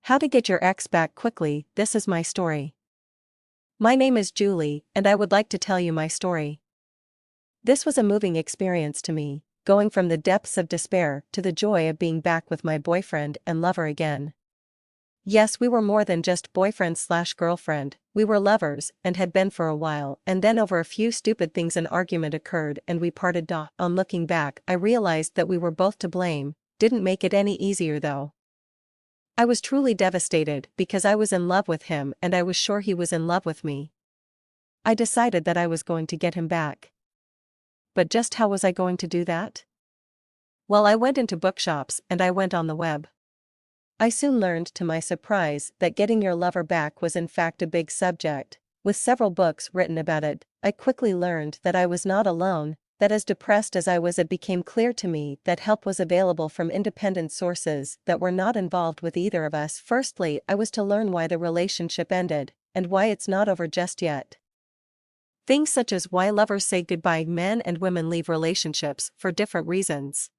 How to get your ex back quickly. This is my story. My name is Julie, and I would like to tell you my story. This was a moving experience to me, going from the depths of despair to the joy of being back with my boyfriend and lover again. Yes, we were more than just boyfriend/girlfriend, we were lovers and had been for a while, and then over a few stupid things an argument occurred and we parted. On looking back, I realized that we were both to blame. Didn't make it any easier though. I was truly devastated because I was in love with him and I was sure he was in love with me. I decided that I was going to get him back. But just how was I going to do that? Well, I went into bookshops and I went on the web. I soon learned to my surprise that getting your lover back was in fact a big subject, with several books written about it. I quickly learned that I was not alone, that as depressed as I was, it became clear to me that help was available from independent sources that were not involved with either of us. Firstly, I was to learn why the relationship ended, and why it's not over just yet. Things such as why lovers say goodbye. Men and women leave relationships for different reasons.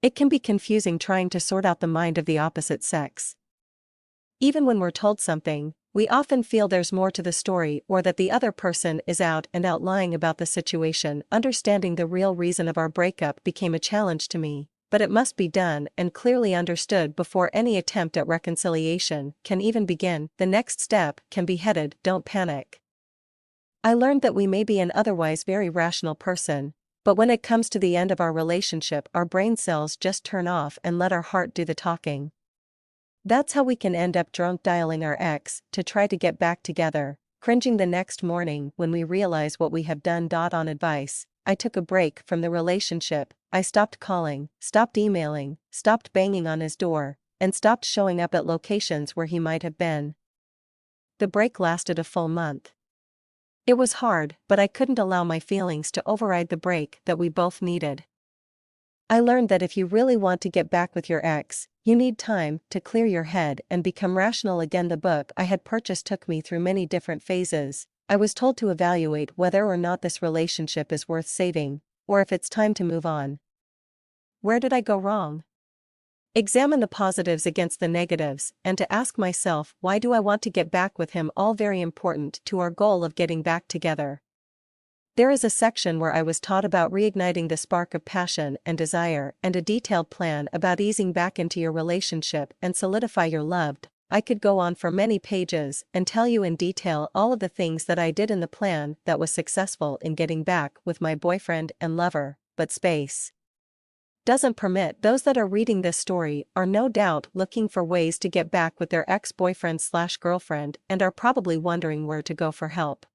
It can be confusing trying to sort out the mind of the opposite sex. Even when we're told something, we often feel there's more to the story or that the other person is out and out lying about the situation. Understanding the real reason of our breakup became a challenge to me, but it must be done and clearly understood before any attempt at reconciliation can even begin. The next step can be headed, "Don't panic." I learned that we may be an otherwise very rational person, but when it comes to the end of our relationship, our brain cells just turn off and let our heart do the talking. That's how we can end up drunk dialing our ex to try to get back together, cringing the next morning when we realize what we have done. On advice, I took a break from the relationship. I stopped calling, stopped emailing, stopped banging on his door, and stopped showing up at locations where he might have been. The break lasted a full month. It was hard, but I couldn't allow my feelings to override the break that we both needed. I learned that if you really want to get back with your ex, you need time to clear your head and become rational again. The book I had purchased took me through many different phases. I was told to evaluate whether or not this relationship is worth saving, or if it's time to move on. Where did I go wrong? Examine the positives against the negatives, and to ask myself, why do I want to get back with him? All very important to our goal of getting back together. There is a section where I was taught about reigniting the spark of passion and desire, and a detailed plan about easing back into your relationship and solidify your love. I could go on for many pages and tell you in detail all of the things that I did in the plan that was successful in getting back with my boyfriend and lover, but space doesn't permit. Those that are reading this story are no doubt looking for ways to get back with their ex-boyfriend/girlfriend and are probably wondering where to go for help.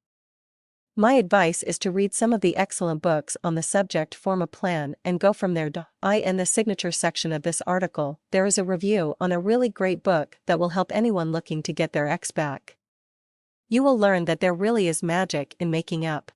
My advice is to read some of the excellent books on the subject, form a plan, and go from there. In the signature section of this article, there is a review on a really great book that will help anyone looking to get their ex back. You will learn that there really is magic in making up.